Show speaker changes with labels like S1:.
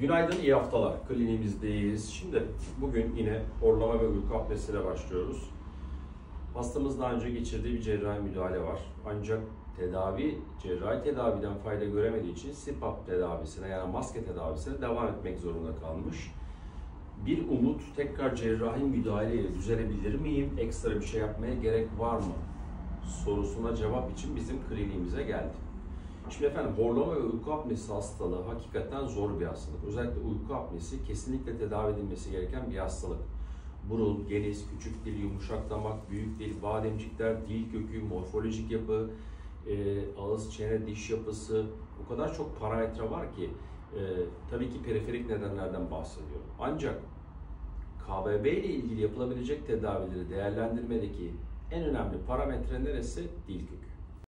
S1: Günaydın, iyi haftalar. Kliniğimizdeyiz. Şimdi bugün yine horlama ve uyku apnesiyle başlıyoruz. Hastamız daha önce geçirdiği bir cerrahi müdahale var. Ancak cerrahi tedaviden fayda göremediği için CPAP tedavisine yani maske tedavisine devam etmek zorunda kalmış. Bir umut, tekrar cerrahi müdahaleyle düzelebilir miyim? Ekstra bir şey yapmaya gerek var mı? Sorusuna cevap için bizim kliniğimize geldi. Şimdi efendim horlama ve uyku apnesi hastalığı hakikaten zor bir hastalık. Özellikle uyku apnesi kesinlikle tedavi edilmesi gereken bir hastalık. Burun, geniz, küçük dil, yumuşak damak, büyük dil, bademcikler, dil kökü, morfolojik yapı, ağız, çene, diş yapısı, o kadar çok parametre var ki tabii ki periferik nedenlerden bahsediyorum. Ancak KBB ile ilgili yapılabilecek tedavileri değerlendirmedeki en önemli parametre neresi? Dil kökü.